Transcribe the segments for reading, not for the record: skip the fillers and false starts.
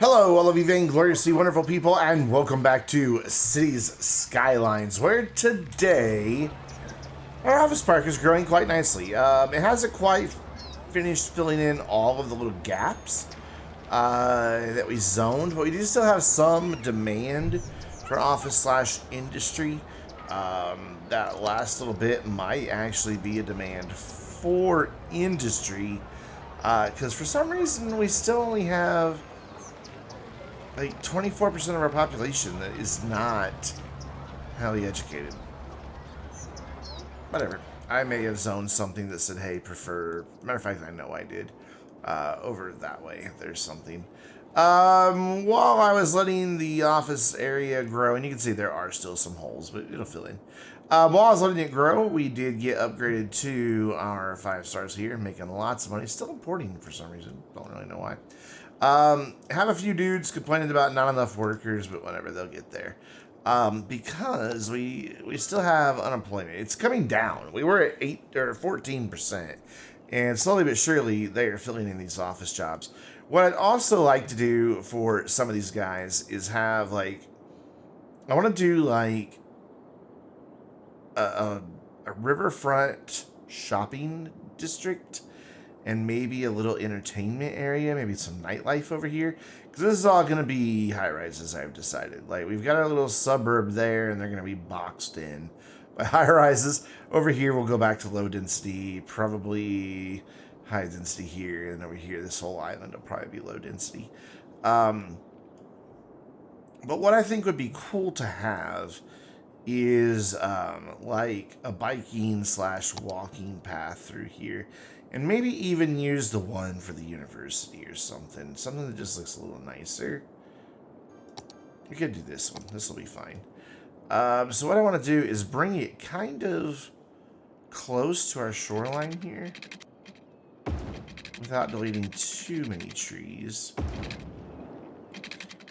Hello, all of you vaingloriously wonderful people, and welcome back to Cities Skylines, where today our office park is growing quite nicely. It hasn't quite finished filling in all of the little gaps that we zoned, but we do still have some demand for office slash industry. That last little bit might actually be a demand for industry, because for some reason we still only have like 24% of our population that is not highly educated. Whatever. I may have zoned something that said, hey, prefer. Matter of fact, I know I did. Over that way, there's something. While I was letting the office area grow, and you can see there are still some holes, but it'll fill in. While I was letting it grow, we did get upgraded to our 5 stars here, making lots of money. Still importing for some reason. Don't really know why. Have a few dudes complaining about not enough workers, but whatever, they'll get there. Because we still have unemployment. It's coming down. We were at 8 or 14%, and slowly but surely they are filling in these office jobs. What I'd also like to do for some of these guys is have I want to do like a riverfront shopping district, and maybe a little entertainment area, maybe some nightlife over here. Because this is all going to be high-rises, I've decided. Like, we've got our little suburb there, and they're going to be boxed in by high-rises. Over here, we'll go back to low density, probably high density here, and over here, this whole island will probably be low density. But what I think would be cool to have is like a biking slash walking path through here, and maybe even use the one for the university or something that just looks a little nicer. We could do this one. This will be fine. So what I want to do is bring it kind of close to our shoreline here without deleting too many trees.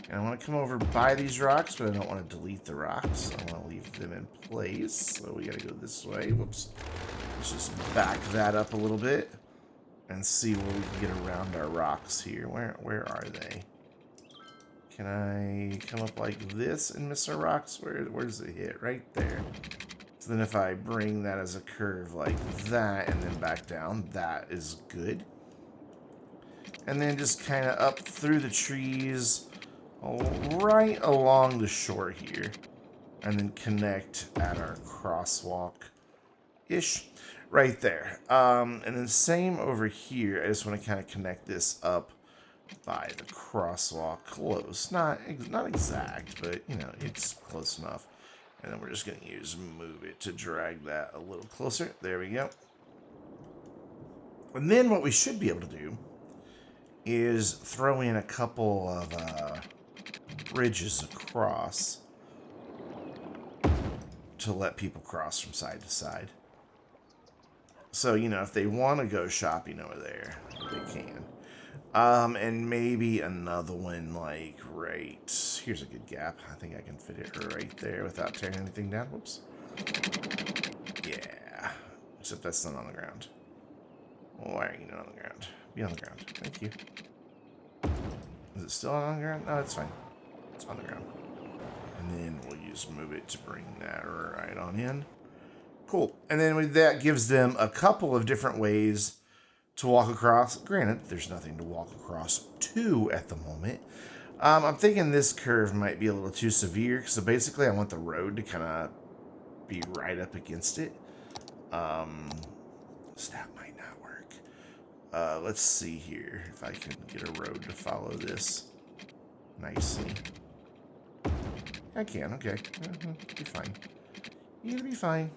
And I want to come over by these rocks, but I don't want to delete the rocks. I want to leave them in place. So we got to go this way. Whoops. Let's just back that up a little bit and see where we can get around our rocks here. Where are they? Can I come up like this and miss our rocks? Where does it hit? Right there. So then if I bring that as a curve like that and then back down, that is good. And then just kind of up through the trees right along the shore here, and then connect at our crosswalk-ish right there. And then same over here. I just want to kind of connect this up by the crosswalk close. Not exact, but, you know, it's close enough. And then we're just going to use move it to drag that a little closer. There we go. And then what we should be able to do is throw in a couple of bridges across to let people cross from side to side. So, you know, if they want to go shopping over there, they can. And maybe another one like right... Here's a good gap. I think I can fit it right there without tearing anything down. Whoops. Yeah. Except that's not on the ground. Why are you not on the ground? Be on the ground. Thank you. Is it still on the ground? No, it's fine. It's on the ground. And then we'll use move it to bring that right on in. Cool. And then that gives them a couple of different ways to walk across. Granted, there's nothing to walk across to at the moment. I'm thinking this curve might be a little too severe. So basically, I want the road to kind of be right up against it. So that might not work. Let's see here if I can get a road to follow this nicely. I can, okay. Be fine. You're gonna be fine.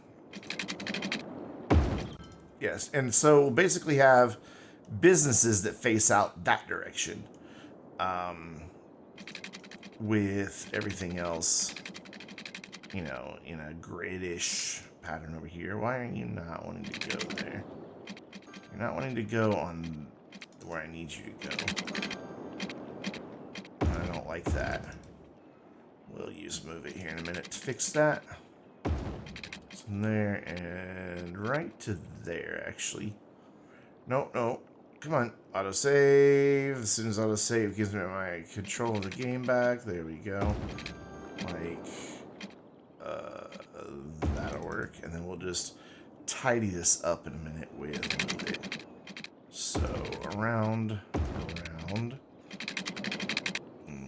Yes, and so we'll basically have businesses that face out that direction. With everything else, you know, in a gridish pattern over here. Why are you not wanting to go there? You're not wanting to go on where I need you to go. I don't like that. We'll use move it here in a minute to fix that. From there and right to there, actually. No, Come on, autosave. As soon as autosave gives me my control of the game back. There we go. Like, that'll work. And then we'll just tidy this up in a minute with load it. So, around, and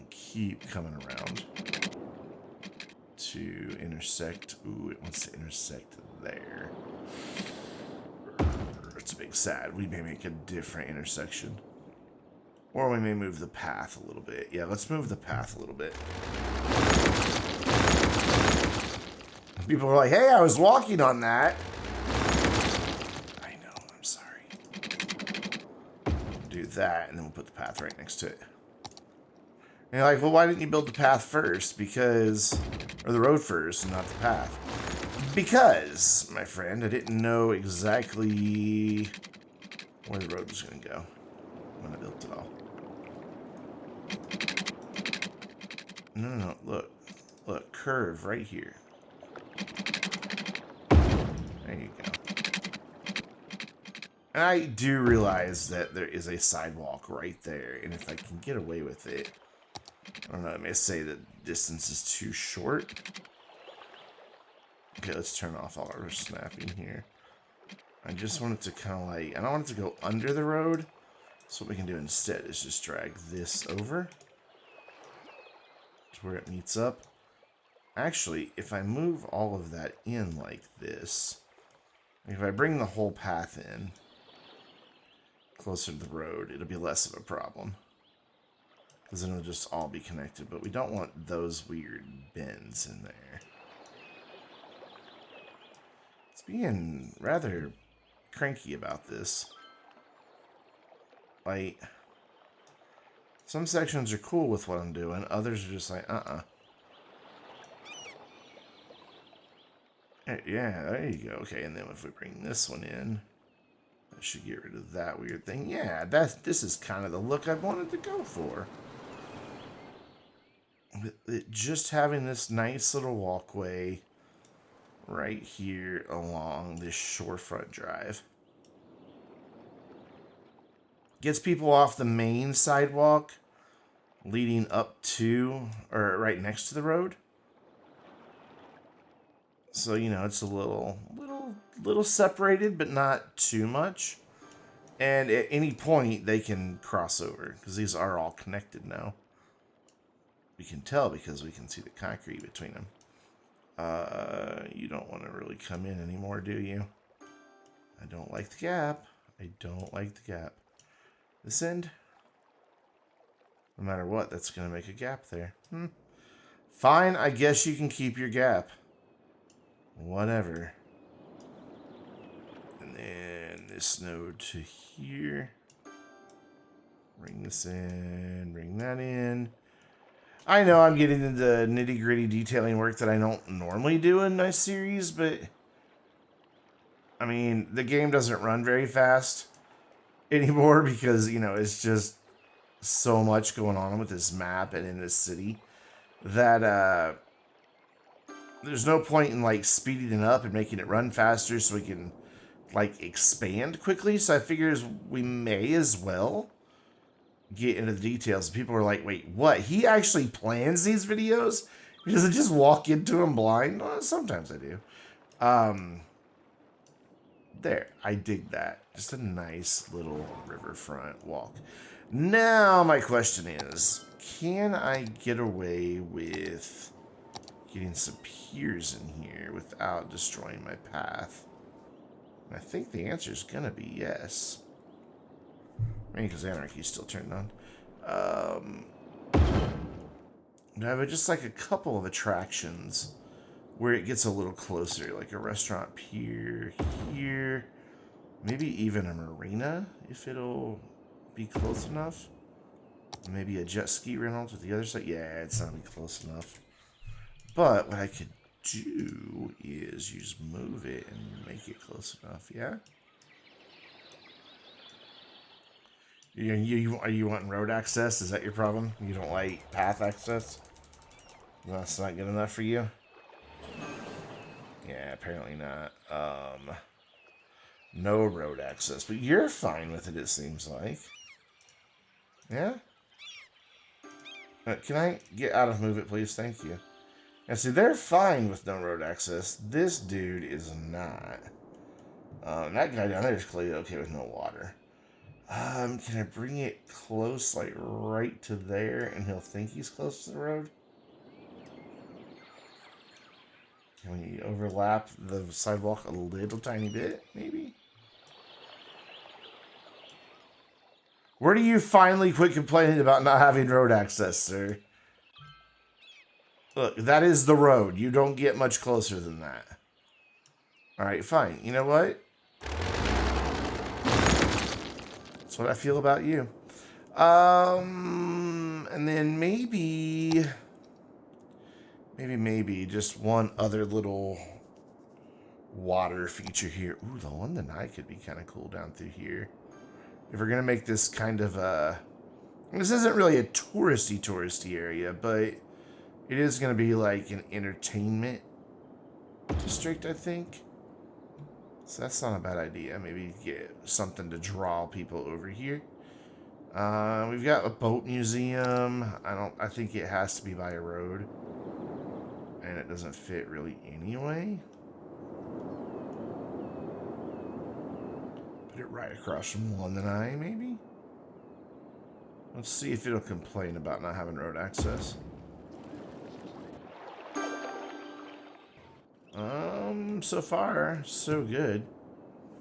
keep coming around to intersect. Ooh, it wants to intersect there. It's a big sad. We may make a different intersection. Or we may move the path a little bit. Yeah, let's move the path a little bit. People are like, hey, I was walking on that. I know, I'm sorry. Do that, and then we'll put the path right next to it. And you're like, well, why didn't you build the path first? Because, or the road first, and not the path. Because, my friend, I didn't know exactly where the road was going to go when I built it all. No, look, curve right here. There you go. And I do realize that there is a sidewalk right there, and if I can get away with it, I don't know, I may say the distance is too short. Okay, let's turn off all our snapping here. I just want it to kind of like, I don't want it to go under the road. So what we can do instead is just drag this over to where it meets up. Actually, if I move all of that in like this, if I bring the whole path in closer to the road, it'll be less of a problem. Because then it'll just all be connected. But we don't want those weird bends in there. It's being rather cranky about this. Like, some sections are cool with what I'm doing. Others are just like, Yeah, there you go. Okay, and then if we bring this one in, I should get rid of that weird thing. Yeah, this is kind of the look I wanted to go for. Just having this nice little walkway right here along this shorefront drive. Gets people off the main sidewalk leading up to, or right next to the road. So, you know, it's a little separated, but not too much. And at any point, they can cross over, because these are all connected now. We can tell because we can see the concrete between them. You don't want to really come in anymore, do you? I don't like the gap. I don't like the gap. This end, no matter what, that's going to make a gap there. Fine, I guess you can keep your gap. Whatever. And then this node to here. Bring this in, bring that in. I know I'm getting into nitty-gritty detailing work that I don't normally do in my series, but I mean, the game doesn't run very fast anymore because, you know, it's just so much going on with this map and in this city that there's no point in like speeding it up and making it run faster so we can like expand quickly. So I figures we may as well get into the details. People are like, wait, what? He actually plans these videos? He doesn't just walk into them blind? Well, sometimes I do. There, I dig that. Just a nice little riverfront walk. Now my question is, can I get away with getting some piers in here without destroying my path? And I think the answer is going to be yes. Maybe because Anarchy's still turned on. I have just like a couple of attractions where it gets a little closer, like a restaurant pier here, maybe even a marina if it'll be close enough. Maybe a jet ski rental to the other side. Yeah, it's not close enough. But what I could do is you just move it and make it close enough. Yeah. Are you wanting road access? Is that your problem? You don't like path access? That's not good enough for you? Yeah, apparently not. No road access. But you're fine with it seems like. Yeah? Can I get out of move it, please? Thank you. And see, they're fine with no road access. This dude is not. That guy down there is clearly okay with no water. Can I bring it close, like right to there, and he'll think he's close to the road? Can we overlap the sidewalk a little tiny bit, maybe? Where do you finally quit complaining about not having road access, sir? Look, that is the road. You don't get much closer than that. Alright, fine. You know what? That's what I feel about you. And then maybe just one other little water feature here. Ooh, the London Eye could be kind of cool down through here. If we're going to make this kind of a... This isn't really a touristy area, but it is going to be like an entertainment district, I think. So that's not a bad idea. Maybe get something to draw people over here. We've got a boat museum. I think it has to be by a road. And it doesn't fit really anyway. Put it right across from London Eye, maybe? Let's see if it'll complain about not having road access. So far, so good.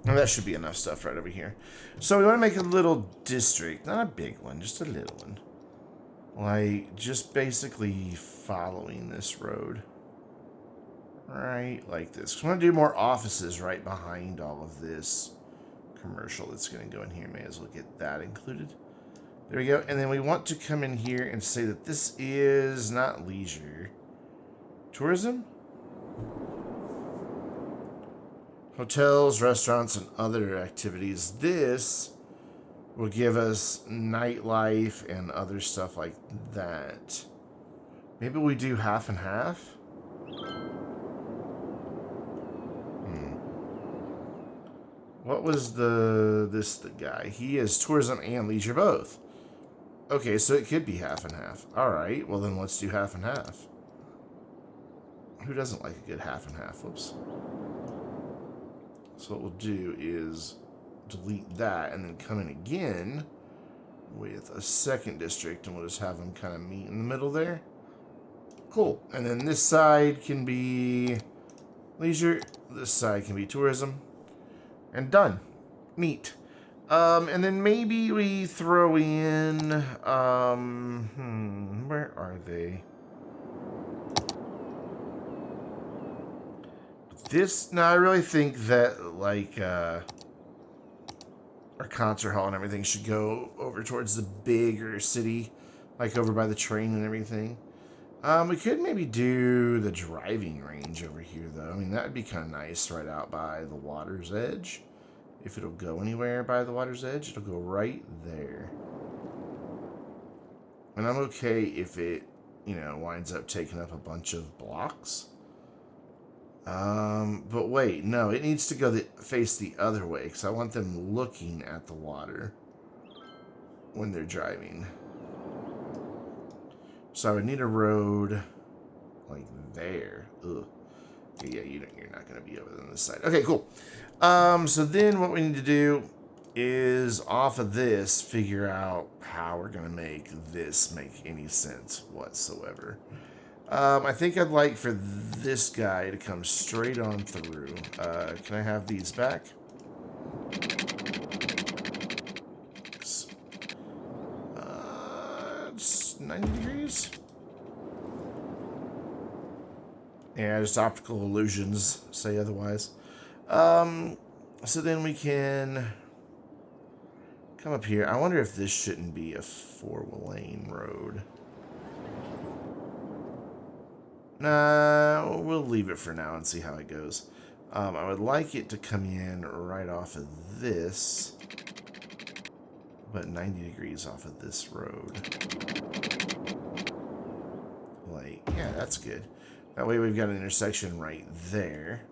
Well, that should be enough stuff right over here. So we want to make a little district. Not a big one, just a little one. Like, just basically following this road. Right, like this. We want to do more offices right behind all of this commercial that's going to go in here. May as well get that included. There we go. And then we want to come in here and say that this is not leisure. Tourism? Hotels, restaurants, and other activities. This will give us nightlife and other stuff like that. Maybe we do half and half? What was the guy? He is tourism and leisure both. Okay, so it could be half and half. Alright, well then let's do half and half. Who doesn't like a good half and half? Whoops. So what we'll do is delete that and then come in again with a second district, and we'll just have them kind of meet in the middle there. Cool. And then this side can be leisure, this side can be tourism, and done. Neat. And then maybe we throw in, where are they? This, no, I really think that, like, our concert hall and everything should go over towards the bigger city, like over by the train and everything. We could maybe do the driving range over here, though. I mean, that would be kind of nice right out by the water's edge. If it'll go anywhere by the water's edge, it'll go right there. And I'm okay if it, winds up taking up a bunch of blocks. But wait, no, it needs to go face the other way, because I want them looking at the water when they're driving. So I would need a road like there. Ugh. Okay, yeah, you're not going to be over on this side. Okay, cool. So then what we need to do is off of this, figure out how we're going to make this make any sense whatsoever. I think I'd like for this guy to come straight on through. Can I have these back? It's 90 degrees. Yeah, just optical illusions say otherwise. So then we can come up here. I wonder if this shouldn't be a 4-lane road. Nah, we'll leave it for now and see how it goes. I would like it to come in right off of this, but 90 degrees off of this road. Like, yeah, that's good. That way we've got an intersection right there.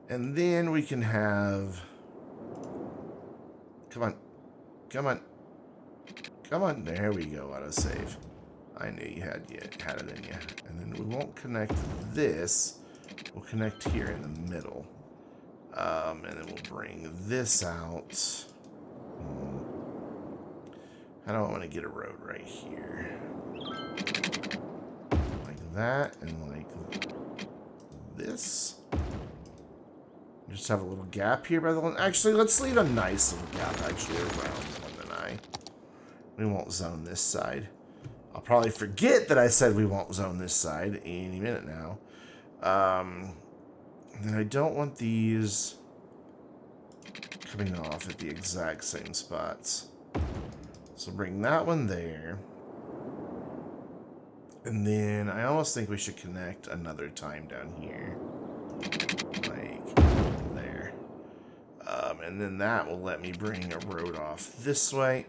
And then we can have Come on. Come on. Come on. There we go. Autosave. I knew you had it in you. And then we won't connect this. We'll connect here in the middle. And then we'll bring this out. I don't want to get a road right here. Like that and like this. Just have a little gap here by the one. Actually, let's leave a nice little gap actually around the 1 and I. We won't zone this side. I'll probably forget that I said we won't zone this side any minute now. And I don't want these coming off at the exact same spots. So bring that one there. And then I almost think we should connect another time down here. Like there. And then that will let me bring a road off this way.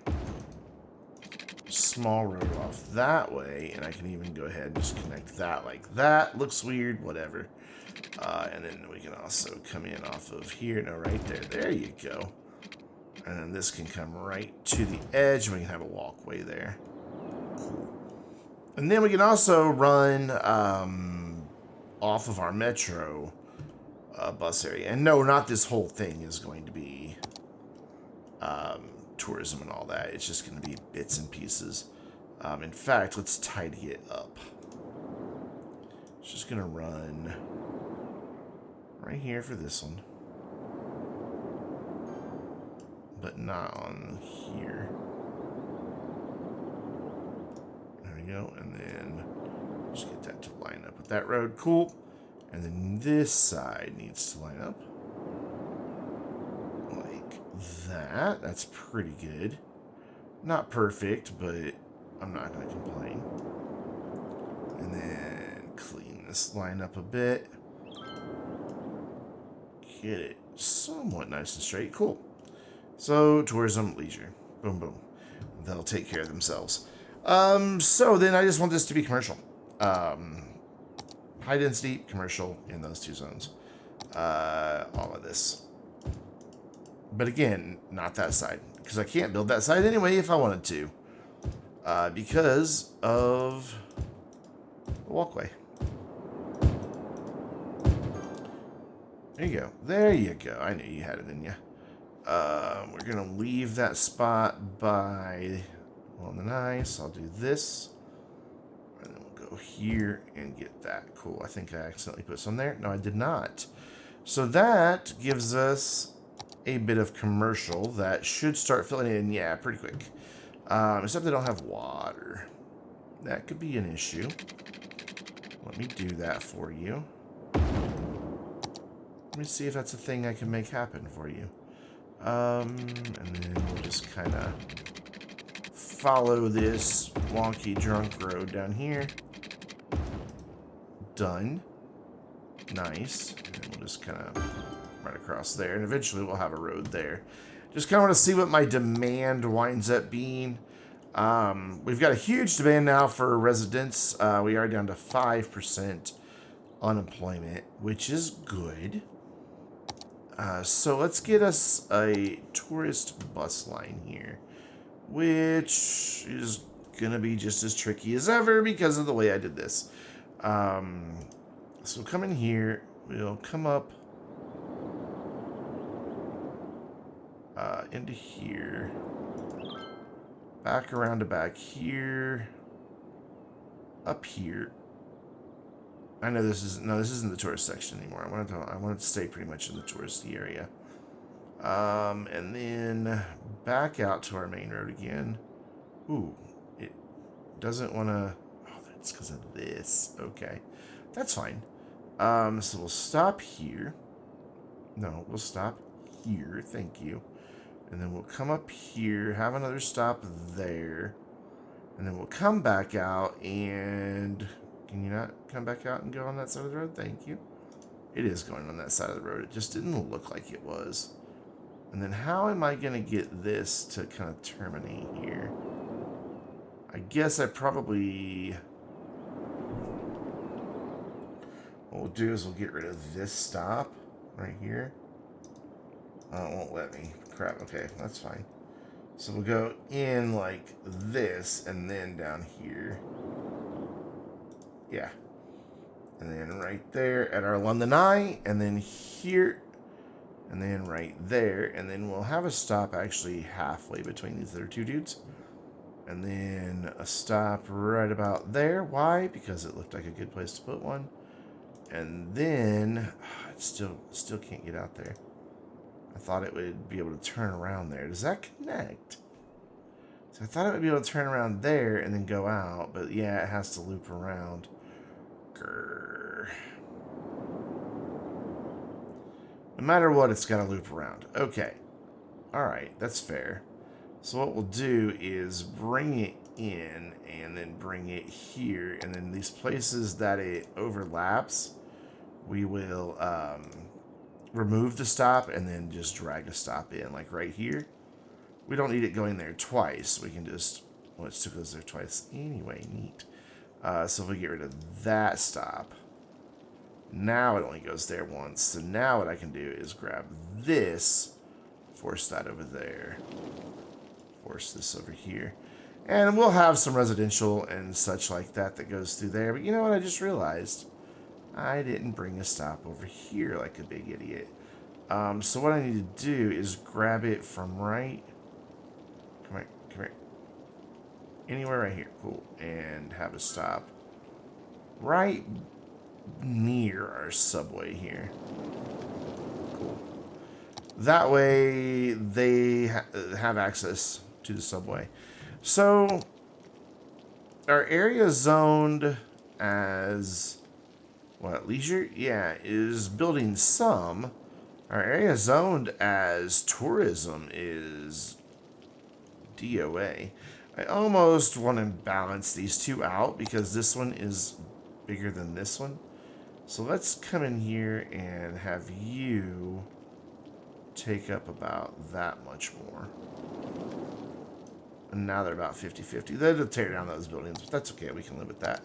Small road off that way. And I can even go ahead and just connect that like that. Looks weird, whatever. And then we can also come in off of here. No, right there. There you go. And then this can come right to the edge. And we can have a walkway there. Cool. And then we can also run off of our metro bus area. And no, not this whole thing is going to be tourism and all that. It's just going to be bits and pieces. In fact, let's tidy it up. It's just going to run right here for this one. But not on here. There we go. And then just get that to line up with that road. Cool. And then this side needs to line up like that. That's pretty good. Not perfect, but I'm not going to complain. And then clean this line up a bit. Get it somewhat nice and straight. Cool. So, tourism, leisure. Boom, boom. They'll take care of themselves. So then I just want this to be commercial. High density, commercial in those two zones. All of this. But again, not that side. Because I can't build that side anyway if I wanted to. Because of the walkway. There you go. There you go. I knew you had it in you. We're going to leave that spot by, well, nice. I'll do this. And then we'll go here and get that. Cool. I think I accidentally put some there. No, I did not. So that gives us a bit of commercial that should start filling in, yeah, pretty quick. Except they don't have water. That could be an issue. Let me do that for you. Let me see if that's a thing I can make happen for you. And then we'll just kind of follow this wonky drunk road down here. Done. Nice. And then we'll just kind of right across there. And eventually we'll have a road there. Just kind of want to see what my demand winds up being. We've got a huge demand now for residents. We are down to 5% unemployment, which is good. So let's get us a tourist bus line here, which is going to be just as tricky as ever because of the way I did this. So come in here, we'll come up into here, back around to back here, up here. I know this isn't the tourist section anymore. I want it to stay pretty much in the touristy area. And then back out to our main road again. Ooh, it doesn't want to. Oh, that's because of this. Okay, that's fine. So we'll stop here. No, we'll stop here. Thank you. And then we'll come up here, have another stop there, and then we'll come back out and. Can you not come back out and go on that side of the road? Thank you. It is going on that side of the road. It just didn't look like it was. And then how am I going to get this to kind of terminate here? I guess I probably... What we'll do is we'll get rid of this stop right here. Oh, it won't let me. Crap. Okay, that's fine. So we'll go in like this and then down here. Yeah. And then right there at our London Eye, and then here, and then right there, and then we'll have a stop actually halfway between these other two dudes. And then a stop right about there. Why? Because it looked like a good place to put one. And then it still can't get out there. I thought it would be able to turn around there. Does that connect? So I thought it would be able to turn around there and then go out, but yeah, it has to loop around. Grr. No matter what, it's got to loop around. Okay. Alright, that's fair. So what we'll do is bring it in and then bring it here. And then these places that it overlaps, we will remove the stop and then just drag a stop in, like right here. We don't need it going there twice. We can just, well, it still goes there twice anyway. Neat. So if we get rid of that stop, now it only goes there once. So now what I can do is grab this, force that over there, force this over here. And we'll have some residential and such like that that goes through there. But you know what? I just realized I didn't bring a stop over here like a big idiot. So what I need to do is grab it from right. Come here. Anywhere right here. Cool. And have a stop right near our subway here. Cool. That way they have access to the subway. So our area zoned as what, leisure? Yeah, is building some. Our area zoned as tourism is DOA. I almost want to balance these two out because this one is bigger than this one. So let's come in here and have you take up about that much more. And now they're about 50-50. They'll tear down those buildings, but that's okay. We can live with that.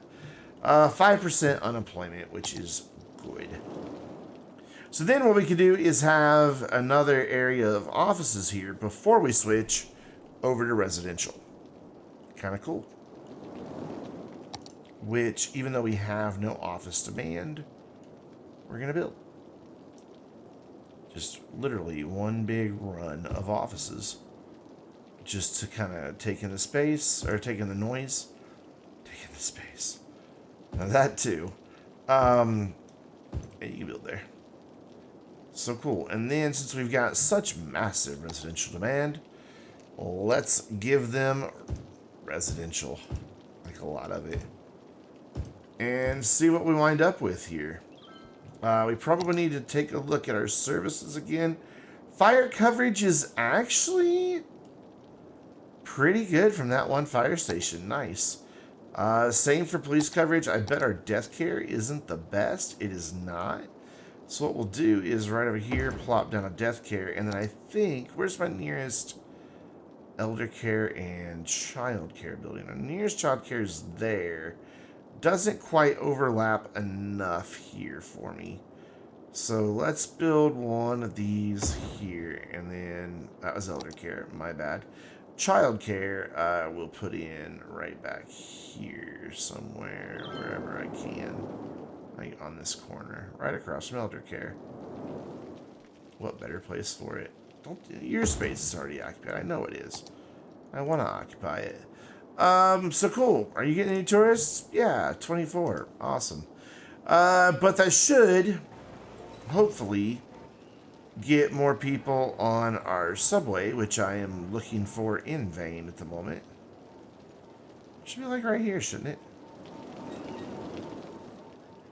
5% unemployment, which is good. So then what we can do is have another area of offices here before we switch over to residential. Kind of cool. Which, even though we have no office demand, we're going to build. Just literally one big run of offices. Just to kind of take in the space, or take in the noise. Take in the space. Now that too. Yeah, you can build there. So cool. And then since we've got such massive residential demand, let's give them residential. Like a lot of it. And see what we wind up with here. We probably need to take a look at our services again. Fire coverage is actually pretty good from that one fire station. Nice. Same for police coverage. I bet our death care isn't the best. It is not. So what we'll do is right over here, plop down a death care. And then I think, where's my nearest elder care and child care building? Our nearest child care is there. Doesn't quite overlap enough here for me. So let's build one of these here. And then, that was elder care, my bad. Child care, we'll put in right back here somewhere, wherever I can. Like on this corner, right across from elder care. What better place for it? Your space is already occupied. I know it is. I want to occupy it. So cool. Are you getting any tourists? Yeah, 24. Awesome. But that should hopefully get more people on our subway, which I am looking for in vain at the moment. Should be like right here, shouldn't it?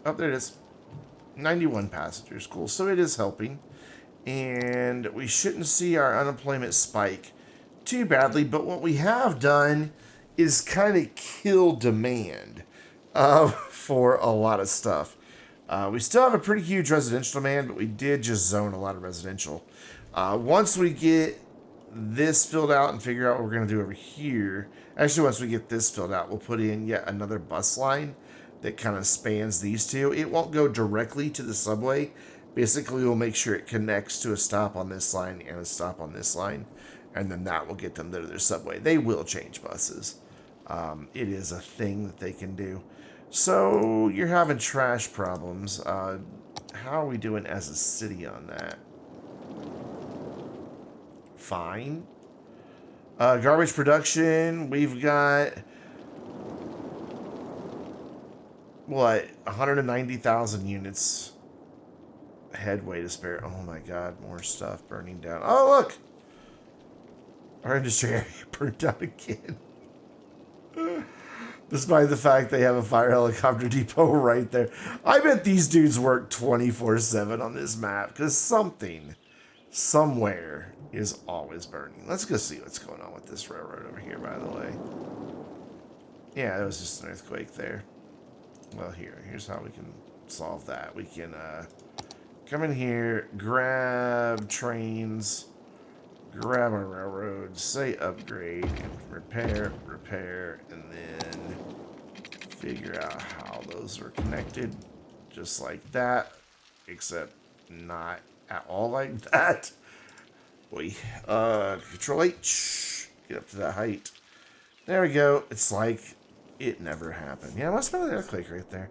Oh, there it is. 91 passengers. Cool. So it is helping. And we shouldn't see our unemployment spike too badly. But what we have done is kind of kill demand for a lot of stuff. We still have a pretty huge residential demand, but we did just zone a lot of residential. Once we get this filled out and figure out what we're going to do over here, actually once we get this filled out, we'll put in yet another bus line that kind of spans these two. It won't go directly to the subway. Basically, we'll make sure it connects to a stop on this line and a stop on this line. and then that will get them to their subway. They will change buses. It is a thing that they can do. So you're having trash problems. How are we doing as a city on that? Fine. Garbage production, we've got, what, 190,000 units headway to spare. Oh my god, more stuff burning down. Oh, look! Our industry area burned down again. Despite the fact they have a fire helicopter depot right there. I bet these dudes work 24/7 on this map, because something, somewhere, is always burning. Let's go see what's going on with this railroad over here, by the way. Yeah, there was just an earthquake there. Well, here's how we can solve that. We can come in here, grab trains, grab our railroads, say upgrade, and repair, and then figure out how those are connected. Just like that, except not at all like that. Boy, Control H, get up to that height. There we go. It's like it never happened. Yeah, it must have been an earthquake right there.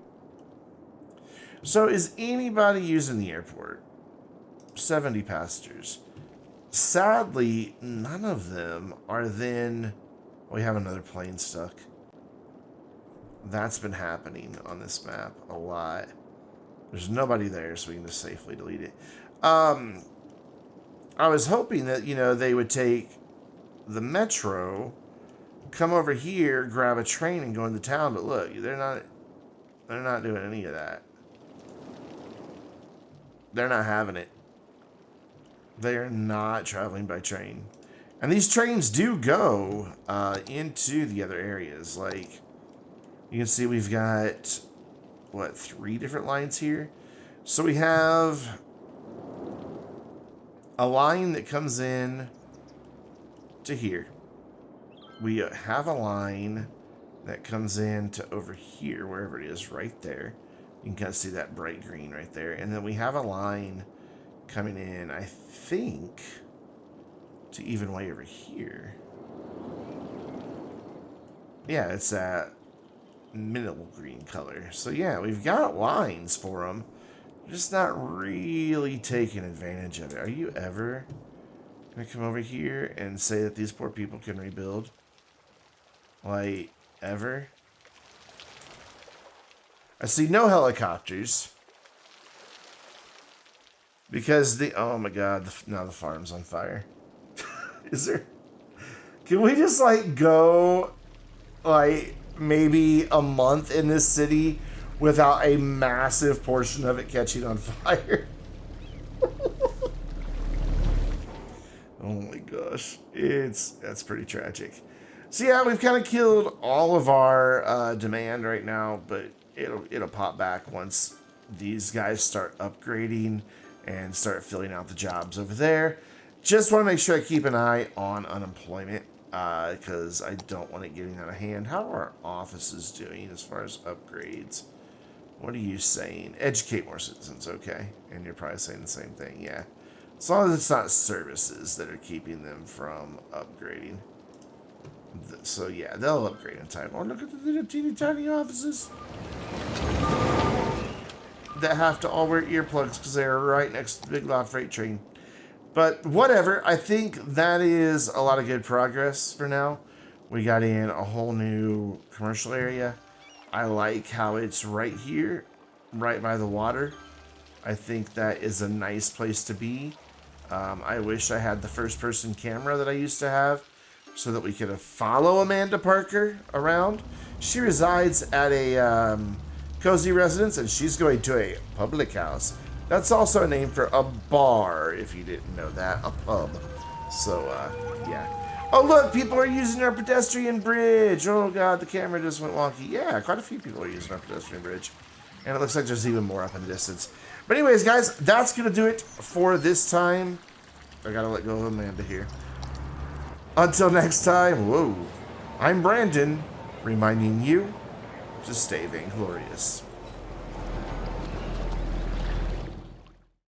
So is anybody using the airport? 70 passengers. Sadly, none of them are then... We have another plane stuck. That's been happening on this map a lot. There's nobody there, so we can just safely delete it. I was hoping that, they would take the metro, come over here, grab a train, and go into town. But look, they're not doing any of that. They're not having it. They are not traveling by train. And these trains do go into the other areas. Like, you can see we've got, what, 3 different lines here? So we have a line that comes in to here. We have a line that comes in to over here, wherever it is, right there. You can kind of see that bright green right there. And then we have a line coming in, I think, to even way over here. Yeah, it's that minimal green color. So yeah, we've got lines for them. Just not really taking advantage of it. Are you ever going to come over here and say that these poor people can rebuild? Like, ever? I see no helicopters. Because oh my god, now the farm's on fire. Is there... Can we just, like, go, like, maybe a month in this city without a massive portion of it catching on fire? Oh my gosh. That's pretty tragic. So yeah, we've kind of killed all of our demand right now, but it'll pop back once these guys start upgrading and start filling out the jobs over there. Just want to make sure I keep an eye on unemployment because I don't want it getting out of hand. How are our offices doing as far as upgrades? What are you saying? Educate more citizens, okay. And you're probably saying the same thing, yeah. As long as it's not services that are keeping them from upgrading. So yeah, they'll upgrade in time. Oh, look at the little teeny tiny offices that have to all wear earplugs because they're right next to the big loud freight train. But whatever, I think that is a lot of good progress for now. We got in a whole new commercial area. I like how it's right here, right by the water. I think that is a nice place to be. I wish I had the first-person camera that I used to have so that we could follow Amanda Parker around. She resides at a cozy residence, and she's going to a public house. That's also a name for a bar, if you didn't know that, a pub. So, yeah. Oh, look, people are using our pedestrian bridge. Oh, God, the camera just went wonky. Yeah, quite a few people are using our pedestrian bridge. And it looks like there's even more up in the distance. But anyways, guys, that's going to do it for this time. I got to let go of Amanda here. Until next time, whoa, I'm Brandon, reminding you to stay vainglorious.